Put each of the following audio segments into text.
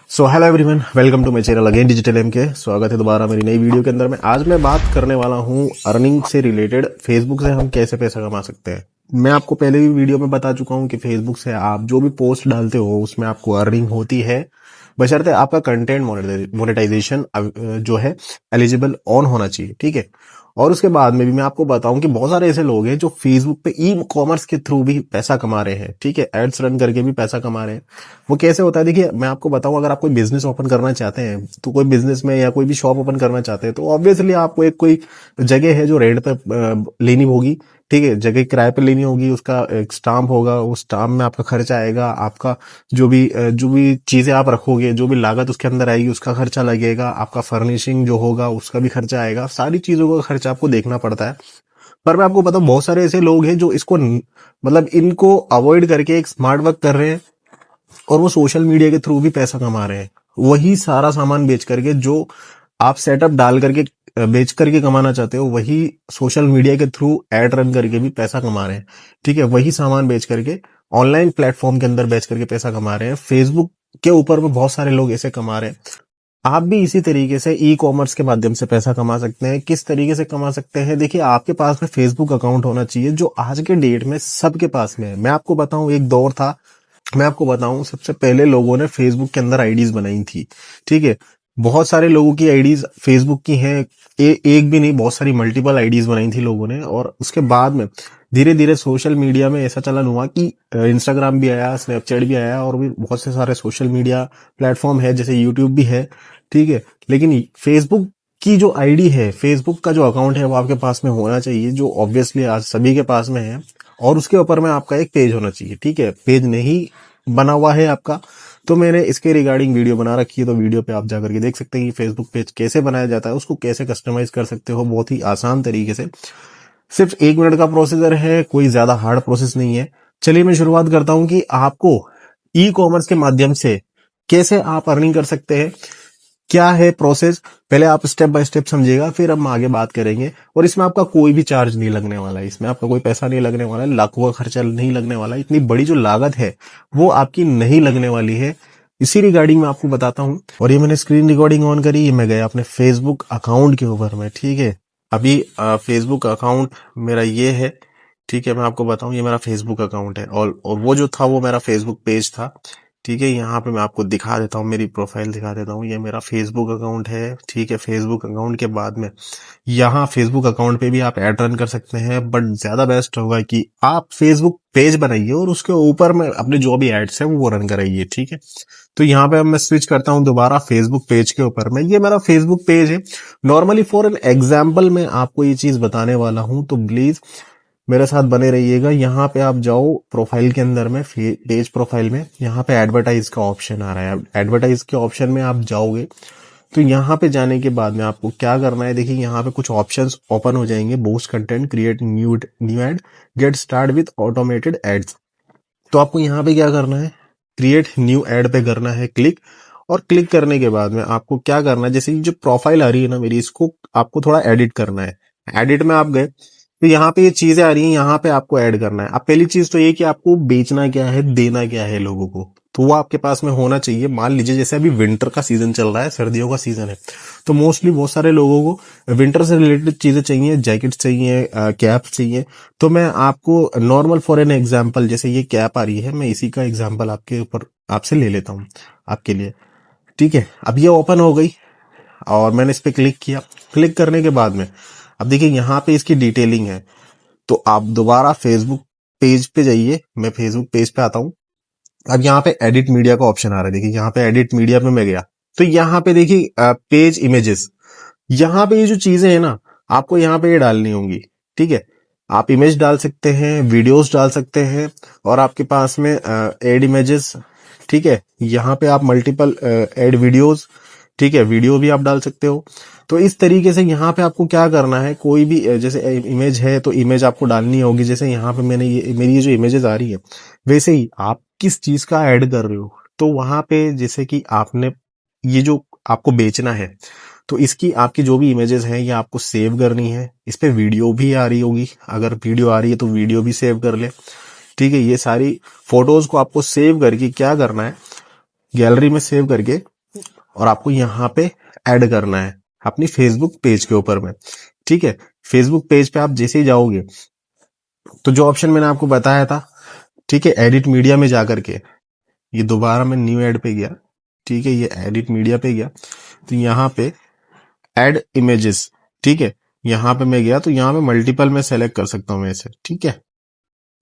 So hello everyone, welcome to my channel again digital M K. स्वागत है दोबारा मेरी नई वीडियो के अंदर में। आज मैं बात करने वाला हूं अर्निंग से रिलेटेड, फेसबुक से हम कैसे पैसा कमा सकते हैं। मैं आपको पहले भी वीडियो में बता चुका हूं कि फेसबुक से आप जो भी पोस्ट डालते हो उसमें आपको अर्निंग होती है, बशर्ते आपका कंटेंट मोनेटाइजेशन जो है एलिजिबल ऑन होना चाहिए, ठीक है। और उसके बाद में भी मैं आपको बताऊं कि बहुत सारे ऐसे लोग हैं जो फेसबुक पे ई कॉमर्स के थ्रू भी पैसा कमा रहे हैं, ठीक है। एड्स रन करके भी पैसा कमा रहे हैं। वो कैसे होता है, देखिए मैं आपको बताऊं, अगर आप कोई बिजनेस ओपन करना चाहते हैं तो कोई बिजनेस में या कोई भी शॉप ओपन करना चाहते हैं तो ऑब्वियसली आपको एक कोई जगह है जो रेंट पे लेनी होगी, ठीक है। जगह किराए पे लेनी होगी, उसका एक स्टाम्प होगा, उस स्टाम्प में आपका खर्चा आएगा, आपका जो भी चीजें आप रखोगे, जो भी लागत उसके अंदर आएगी उसका खर्चा लगेगा, आपका फर्निशिंग जो होगा उसका भी खर्चा आएगा, सारी चीजों का खर्चा आपको देखना पड़ता है। पर मैं आपको बताऊं, बहुत सारे ऐसे लोग हैं जो इसको मतलब इनको अवॉइड करके एक स्मार्ट वर्क कर रहे हैं और वो सोशल मीडिया के थ्रू भी पैसा कमा रहे हैं। वही सारा सामान बेच करके जो आप सेटअप डाल करके बेच करके कमाना चाहते हो, वही सोशल मीडिया के थ्रू एड रन करके भी पैसा कमा रहे हैं, ठीक है। वही सामान बेच करके ऑनलाइन प्लेटफॉर्म के अंदर बेच करके पैसा कमा रहे हैं। फेसबुक के ऊपर में बहुत सारे लोग ऐसे कमा रहे हैं। आप भी इसी तरीके से ई कॉमर्स के माध्यम से पैसा कमा सकते हैं। किस तरीके से कमा सकते हैं, देखिए आपके पास में फेसबुक अकाउंट होना चाहिए, जो आज के डेट में सबके पास में है। मैं आपको बताऊं, एक दौर था, मैं आपको बताऊं, सबसे पहले लोगों ने फेसबुक के अंदर आईडीज बनाई थी, ठीक है। बहुत सारे लोगों की आईडीज फेसबुक की हैं, एक भी नहीं, बहुत सारी मल्टीपल आईडीज बनाई थी लोगों ने। और उसके बाद में धीरे धीरे सोशल मीडिया में ऐसा चलन हुआ कि इंस्टाग्राम भी आया, स्नैपचैट भी आया, और भी बहुत से सारे सोशल मीडिया प्लेटफॉर्म है, जैसे यूट्यूब भी है, ठीक है। लेकिन फेसबुक की जो आईडी है, फेसबुक का जो अकाउंट है, वो आपके पास में होना चाहिए, जो ऑब्वियसली आज सभी के पास में है। और उसके ऊपर में आपका एक पेज होना चाहिए, ठीक है। पेज नहीं बना हुआ है आपका तो मैंने इसके रिगार्डिंग वीडियो बना रखी है, तो वीडियो पे आप जाकर के देख सकते हैं कि फेसबुक पेज कैसे बनाया जाता है, उसको कैसे कस्टमाइज कर सकते हो बहुत ही आसान तरीके से। सिर्फ 1 मिनट का प्रोसीजर है, कोई ज्यादा हार्ड प्रोसेस नहीं है। चलिए मैं शुरुआत करता हूं कि आपको ई कॉमर्स के माध्यम से कैसे आप अर्निंग कर सकते हैं, क्या है प्रोसेस। पहले आप स्टेप बाय स्टेप समझिएगा, फिर हम आगे बात करेंगे। और इसमें आपका कोई भी चार्ज नहीं लगने वाला है, इसमें आपका कोई पैसा नहीं लगने वाला है, लाखों का खर्चा नहीं लगने वाला है, इतनी बड़ी जो लागत है वो आपकी नहीं लगने वाली है। इसी रिगार्डिंग मैं आपको बताता हूं। और ये मैंने स्क्रीन रिकॉर्डिंग ऑन करी, ये मैं गया अपने फेसबुक अकाउंट के ऊपर में, ठीक है। अभी फेसबुक अकाउंट मेरा ये है, ठीक है। मैं आपको बताऊं, ये मेरा फेसबुक अकाउंट है, और वो जो था वो मेरा फेसबुक पेज था, ठीक है। यहाँ पे मैं आपको दिखा देता हूँ, मेरी प्रोफाइल दिखा देता हूँ, ये मेरा फेसबुक अकाउंट है, ठीक है। फेसबुक अकाउंट के बाद में यहाँ फेसबुक अकाउंट पे भी आप ऐड रन कर सकते हैं, बट ज्यादा बेस्ट होगा कि आप फेसबुक पेज बनाइए और उसके ऊपर में अपने जो भी एड्स है वो रन कराइए, ठीक है। तो यहाँ पे अब मैं स्विच करता हूँ दोबारा फेसबुक पेज के ऊपर में। ये मेरा फेसबुक पेज है। नॉर्मली फॉर एन एग्जाम्पल मैं आपको ये चीज बताने वाला हूँ, तो प्लीज मेरे साथ बने रहिएगा। यहाँ पे आप जाओ प्रोफाइल के अंदर में, पेज प्रोफाइल में, यहाँ पे एडवर्टाइज का ऑप्शन आ रहा है। एडवर्टाइज के ऑप्शन में आप जाओगे तो यहाँ पे जाने के बाद में आपको क्या करना है, देखिए यहाँ पे कुछ ऑप्शंस ओपन हो जाएंगे। Boost content, create new ad, get start with automated ads. तो आपको यहाँ पे क्या करना है, क्रिएट न्यू एड पे करना है क्लिक। और क्लिक करने के बाद में आपको क्या करना है, जैसे जो प्रोफाइल आ रही है ना मेरी, इसको आपको थोड़ा एडिट करना है। एडिट में आप गए तो यहाँ पे ये चीजें आ रही हैं, यहाँ पे आपको ऐड करना है। अब पहली चीज तो ये कि आपको बेचना क्या है, देना क्या है लोगों को, तो वो आपके पास में होना चाहिए। मान लीजिए जैसे अभी विंटर का सीजन चल रहा है, सर्दियों का सीजन है, तो मोस्टली बहुत सारे लोगों को विंटर से रिलेटेड चीजें चाहिए, जैकेट्स चाहिए, कैप चाहिए। तो मैं आपको नॉर्मल फॉर एन एग्जाम्पल, जैसे ये कैप आ रही है, मैं इसी का एग्जाम्पल आपके ऊपर आपसे ले लेता हूँ आपके लिए, ठीक है। अब ये ओपन हो गई और मैंने इस पे क्लिक किया। क्लिक करने के बाद में अब देखिए यहाँ पे इसकी डिटेलिंग है। तो आप दोबारा फेसबुक पेज पे जाइए, मैं फेसबुक पेज पे आता हूं। अब यहाँ पे एडिट मीडिया का ऑप्शन आ रहा है, देखिए यहाँ पे एडिट मीडिया पे मैं गया तो यहाँ पे देखिए पेज इमेजेस, यहाँ पे ये जो चीजें है ना, आपको यहाँ पे ये डालनी होंगी, ठीक है। आप इमेज डाल सकते हैं, वीडियोस डाल सकते हैं, और आपके पास में एड इमेजेस, ठीक है। यहाँ पे आप मल्टीपल एड वीडियोस, ठीक है, वीडियो भी आप डाल सकते हो। तो इस तरीके से यहाँ पे आपको क्या करना है, कोई भी जैसे इमेज है तो इमेज आपको डालनी होगी। जैसे यहाँ पे मैंने ये मेरी ये जो इमेजेस आ रही है, वैसे ही आप किस चीज का ऐड कर रहे हो, तो वहां पे जैसे कि आपने ये जो आपको बेचना है, तो इसकी आपकी जो भी इमेजेस हैं ये आपको सेव करनी है। इस पे वीडियो भी आ रही होगी, अगर वीडियो आ रही है तो वीडियो भी सेव कर ले, ठीक है। ये सारी फोटोज को आपको सेव करके क्या करना है, गैलरी में सेव करके और आपको यहाँ पे ऐड करना है अपनी फेसबुक पेज के ऊपर में। ठीक है, फेसबुक पेज पे आप जैसे ही जाओगे तो जो ऑप्शन मैंने आपको बताया था, ठीक है, एडिट मीडिया में जाकर के, ये दोबारा मैं न्यू ऐड पे गया, ठीक है, ये एडिट मीडिया पे गया, तो यहाँ पे ऐड इमेजेस, ठीक है, यहाँ पे मैं गया तो यहाँ पे मल्टीपल में सेलेक्ट कर सकता हूँ मैं इसे, ठीक है,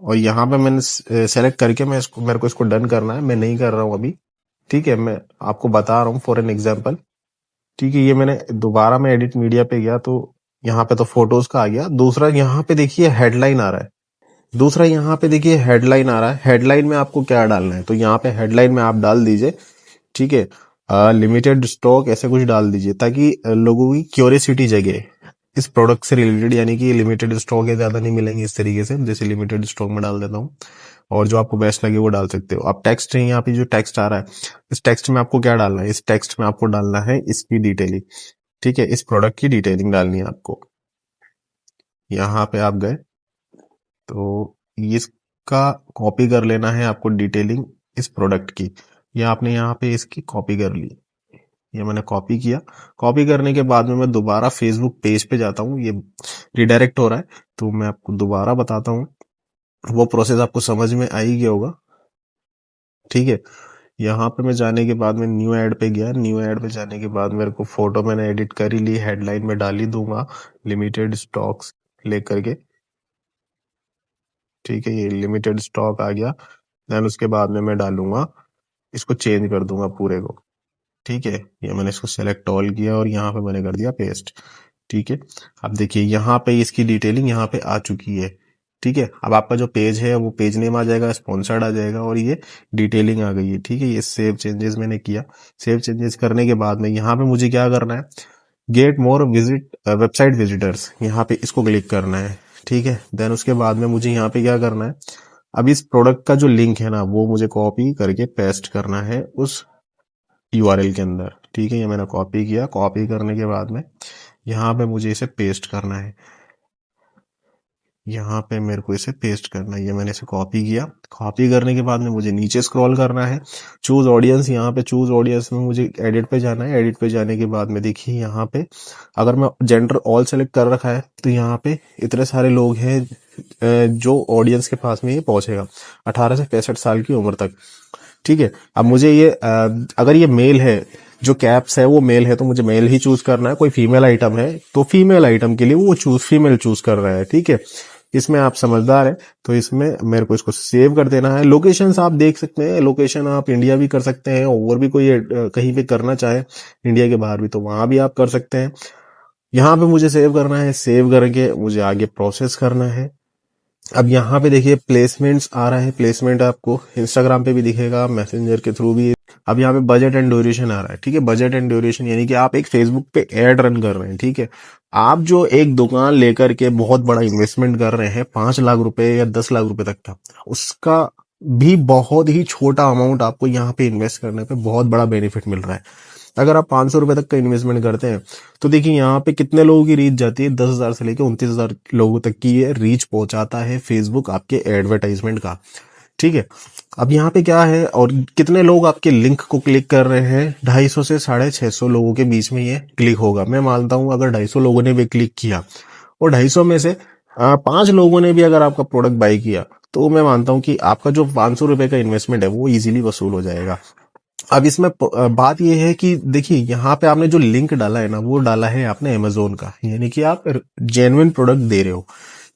और यहाँ पे मैंने सेलेक्ट करके मैं इसको, मेरे को इसको डन करना है, मैं नहीं कर रहा हूँ अभी, ठीक है, मैं आपको बता रहा हूँ फॉर एन एग्जाम्पल। ठीक है, ये मैंने दोबारा मैं एडिट मीडिया पे गया तो यहाँ पे तो फोटोज का आ गया। दूसरा यहाँ पे देखिए हेडलाइन आ रहा है, दूसरा यहाँ पे देखिए हेडलाइन आ रहा है। हेडलाइन में आपको क्या डालना है, तो यहाँ पे हेडलाइन में आप डाल दीजिए, ठीक है, लिमिटेड स्टॉक ऐसे कुछ डाल दीजिए ताकि लोगों की क्यूरियोसिटी जगे इस प्रोडक्ट से रिलेटेड, यानी कि लिमिटेड स्टॉक है, ज्यादा नहीं मिलेंगे, इस तरीके से जैसे लिमिटेड स्टॉक में डाल देता हूँ। और जो आपको बेस्ट लगे वो डाल सकते हो। अब टेक्स्ट है, यहाँ पे जो टेक्स्ट आ रहा है, इस टेक्स्ट में आपको क्या डालना है, इस टेक्स्ट में आपको डालना है इसकी डिटेलिंग, ठीक है, इस प्रोडक्ट की डिटेलिंग डालनी है आपको। यहाँ पे आप गए तो इसका कॉपी कर लेना है आपको डिटेलिंग इस प्रोडक्ट की, या आपने यहाँ पे इसकी कॉपी कर ली, ये मैंने कॉपी किया। कॉपी करने के बाद में मैं दोबारा फेसबुक पेज पे जाता हूँ, ये रिडायरेक्ट हो रहा है तो मैं आपको दोबारा बताता हूँ, वो प्रोसेस आपको समझ में आ ही गया होगा। ठीक है, यहाँ पे मैं जाने के बाद में न्यू ऐड पे गया, न्यू ऐड पे जाने के बाद मेरे को फोटो मैंने एडिट कर ही ली, हेडलाइन में डाल ही दूंगा लिमिटेड स्टॉक्स लेकर के, ठीक है, ये लिमिटेड स्टॉक आ गया। देन उसके बाद में मैं डालूंगा, इसको चेंज कर दूंगा पूरे को, ठीक है, ये मैंने इसको सेलेक्ट ऑल किया और यहाँ पे मैंने कर दिया पेस्ट, ठीक है। अब देखिए यहाँ पे इसकी डिटेलिंग यहाँ पे आ चुकी है, ठीक है। अब आपका जो पेज है वो पेज नेम आ जाएगा, स्पॉन्सर्ड आ जाएगा और ये डिटेलिंग आ गई है, ठीक है। ये सेव चेंजेस मैंने किया, सेव चेंजेस करने के बाद में यहाँ पे मुझे क्या करना है, get more visit website visitors, यहाँ पे इसको क्लिक करना है, ठीक है। देन उसके बाद में मुझे यहाँ पे क्या करना है, अब इस प्रोडक्ट का जो लिंक है ना वो मुझे कॉपी करके पेस्ट करना है उस यूआरएल के अंदर, ठीक है। ये मैंने कॉपी किया, कॉपी करने के बाद में यहाँ पे मुझे इसे पेस्ट करना है, यहाँ पे मेरे को इसे पेस्ट करना है, ये मैंने इसे कॉपी किया। कॉपी करने के बाद में मुझे नीचे स्क्रॉल करना है, चूज ऑडियंस, यहाँ पे चूज ऑडियंस में मुझे एडिट पे जाना है। एडिट पे जाने के बाद में देखिए यहाँ पे अगर मैं जेंडर ऑल सेलेक्ट कर रखा है तो यहाँ पे इतने सारे लोग हैं जो ऑडियंस के पास में ये पहुंचेगा 18 से 65 साल की उम्र तक, ठीक है। अब मुझे ये अगर ये मेल है, जो कैप्स है वो मेल है तो मुझे मेल ही चूज करना है। कोई फीमेल आइटम है तो फीमेल आइटम के लिए वो फीमेल चूज कर रहा है, ठीक है। इसमें आप समझदार है तो इसमें मेरे को इसको सेव कर देना है। लोकेशन आप देख सकते हैं, लोकेशन आप इंडिया भी कर सकते हैं और भी कोई कहीं पे करना चाहे इंडिया के बाहर भी तो वहां भी आप कर सकते हैं। यहाँ पे मुझे सेव करना है, सेव करके मुझे आगे प्रोसेस करना है। अब यहाँ पे देखिए प्लेसमेंट्स आ रहा है, प्लेसमेंट आपको इंस्टाग्राम पे भी दिखेगा, मैसेंजर के थ्रू भी। अब यहाँ पे बजट एंड ड्यूरेशन आ रहा है, ठीक है। बजट एंड ड्यूरेशन यानी कि आप एक फेसबुक पे एड रन कर रहे हैं, ठीक है। आप जो एक दुकान लेकर के बहुत बड़ा इन्वेस्टमेंट कर रहे हैं 5 लाख रुपए या 10 लाख रुपए तक का, उसका भी बहुत ही छोटा अमाउंट आपको यहाँ पे इन्वेस्ट करने पे बहुत बड़ा बेनिफिट मिल रहा है। अगर आप 500 रुपए तक का इन्वेस्टमेंट करते हैं तो देखिए यहाँ पे कितने लोगों की रीच जाती है, 10,000 से लेकर 29,000 लोगों तक की ये रीच पहुंचाता है फेसबुक आपके एडवर्टाइजमेंट का, ठीक है। अब यहाँ पे क्या है और कितने लोग आपके लिंक को क्लिक कर रहे हैं, 250 से 650 लोगों के बीच में ये क्लिक होगा। मैं मानता हूं अगर 250 लोगों ने भी क्लिक किया और 250 में से 5 लोगों ने भी अगर आपका प्रोडक्ट बाय किया तो मैं मानता हूं कि आपका जो 500 रुपए का इन्वेस्टमेंट है वो इजीली वसूल हो जाएगा। अब इसमें बात यह है कि देखिए यहाँ पे आपने जो लिंक डाला है ना वो डाला है आपने अमेजोन का, यानी कि आप जेन्युइन प्रोडक्ट दे रहे हो,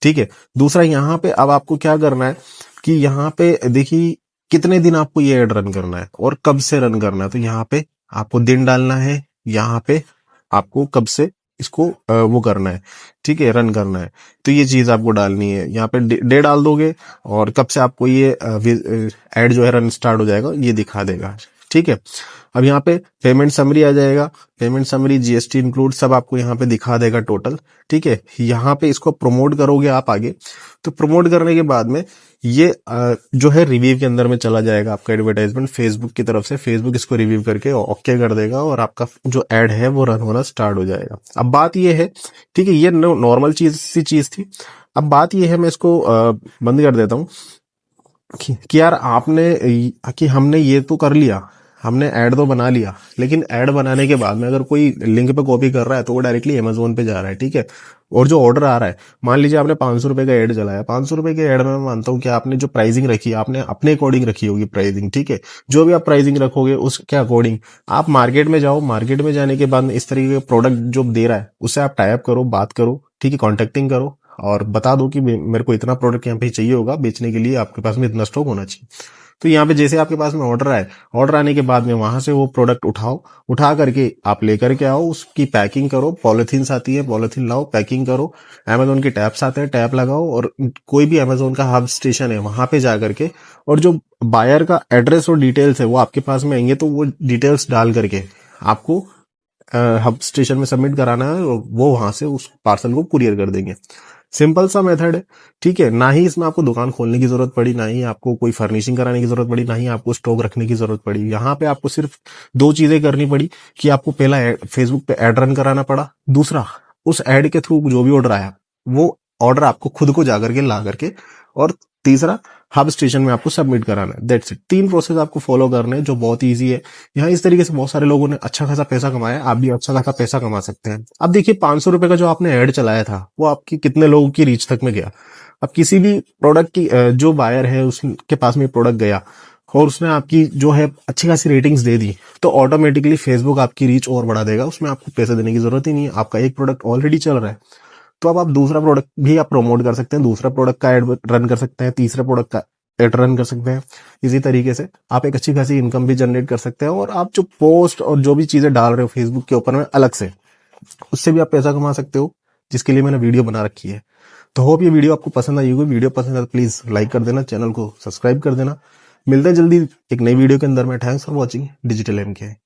ठीक है। दूसरा यहाँ पे अब आपको क्या करना है कि यहाँ पे देखिए कितने दिन आपको ये एड रन करना है और कब से रन करना है, तो यहाँ पे आपको दिन डालना है, यहाँ पे आपको कब से इसको वो करना है, ठीक है, रन करना है, तो ये चीज आपको डालनी है। यहाँ पे डे डाल दोगे और कब से आपको ये एड जो है रन स्टार्ट हो जाएगा ये दिखा देगा, ठीक है। अब यहाँ पे पेमेंट समरी आ जाएगा, पेमेंट समरी जीएसटी इंक्लूड सब आपको यहाँ पे दिखा देगा टोटल, ठीक है। यहाँ पे इसको प्रमोट करोगे आप आगे, तो प्रमोट करने के बाद में ये जो है रिव्यू के अंदर में चला जाएगा आपका एडवर्टाइजमेंट फेसबुक की तरफ से। फेसबुक इसको रिव्यू करके ओके कर देगा और आपका जो एड है वो रन होना स्टार्ट हो जाएगा। अब बात ये है, ठीक है, ये नॉर्मल चीज थी। अब बात ये है, मैं इसको बंद कर देता हूँ कि यार आपने कि हमने ये तो कर लिया, हमने ऐड तो बना लिया, लेकिन ऐड बनाने के बाद में अगर कोई लिंक पे कॉपी कर रहा है तो वो डायरेक्टली अमेजोन पे जा रहा है, ठीक है। और जो ऑर्डर आ रहा है, मान लीजिए आपने 500 रुपए का ऐड चलाया, 500 रुपए के ऐड में मैं मानता हूँ कि आपने जो प्राइसिंग रखी है आपने अपने अकॉर्डिंग रखी होगी प्राइसिंग, ठीक है। जो भी आप प्राइसिंग रखोगे उसके अकॉर्डिंग आप मार्केट में जाओ, मार्केट में जाने के बाद इस तरीके के प्रोडक्ट जो दे रहा है उससे आप टाइप करो, बात करो, ठीक है, कॉन्टेक्टिंग करो और बता दो कि मेरे को इतना प्रोडक्ट यहाँ पे चाहिए होगा, बेचने के लिए आपके पास में इतना स्टॉक होना चाहिए। तो यहाँ पे जैसे आपके पास में ऑर्डर आए, ऑर्डर आने के बाद में वहां से वो प्रोडक्ट उठाओ, उठा करके आप लेकर के आओ, उसकी पैकिंग करो, पॉलिथीन आती है, पॉलिथीन लाओ, पैकिंग करो, अमेजोन के टैप्स आते हैं, टैप लगाओ और कोई भी अमेजोन का हब स्टेशन है वहां पे जा करके, और जो बायर का एड्रेस और डिटेल्स है वो आपके पास में आएंगे, तो वो डिटेल्स डाल करके आपको हब स्टेशन में सबमिट कराना है और वो वहां से उस पार्सल को कुरियर कर देंगे। सिंपल सा मेथड है, ठीक है। ना ही इसमें आपको दुकान खोलने की जरूरत पड़ी, ना ही आपको कोई फर्निशिंग कराने की जरूरत पड़ी, ना ही आपको स्टॉक रखने की जरूरत पड़ी। यहाँ पे आपको सिर्फ दो चीजें करनी पड़ी कि आपको पहला फेसबुक पे ऐड रन कराना पड़ा, दूसरा उस ऐड के थ्रू जो भी ऑर्डर आया वो ऑर्डर आपको खुद को जाकर के ला करके, और तीसरा हब स्टेशन में आपको सबमिट कराना है। That's it. 3 प्रोसेस आपको फॉलो करने हैं जो बहुत ईजी है। यहाँ इस तरीके से बहुत सारे लोगों ने अच्छा खासा पैसा कमाया, आप भी अच्छा खासा पैसा कमा सकते हैं। अब देखिए 500 रुपए का जो आपने ऐड चलाया था वो आपकी कितने लोगों की रीच तक में गया। अब किसी भी प्रोडक्ट की जो बायर है उसके पास में प्रोडक्ट गया और उसने आपकी जो है अच्छी खासी रेटिंग्स दे दी, तो ऑटोमेटिकली फेसबुक आपकी रीच और बढ़ा देगा, उसमें आपको पैसे देने की जरूरत ही नहीं है। आपका एक प्रोडक्ट ऑलरेडी चल रहा है, तो अब आप दूसरा प्रोडक्ट भी आप प्रमोट कर सकते हैं, दूसरा प्रोडक्ट का एड रन कर सकते हैं, तीसरा प्रोडक्ट का एड रन कर सकते हैं। इसी तरीके से आप एक अच्छी खासी इनकम भी जनरेट कर सकते हैं, और आप जो पोस्ट और जो भी चीजें डाल रहे हो फेसबुक के ऊपर में अलग से, उससे भी आप पैसा कमा सकते हो, जिसके लिए मैंने वीडियो बना रखी है। तो होप ये वीडियो आपको पसंद आई होगी। वीडियो पसंद है तो प्लीज लाइक कर देना, चैनल को सब्सक्राइब कर देना। मिलते हैं जल्दी एक नई वीडियो के अंदर में। Thanks for watching digital MK.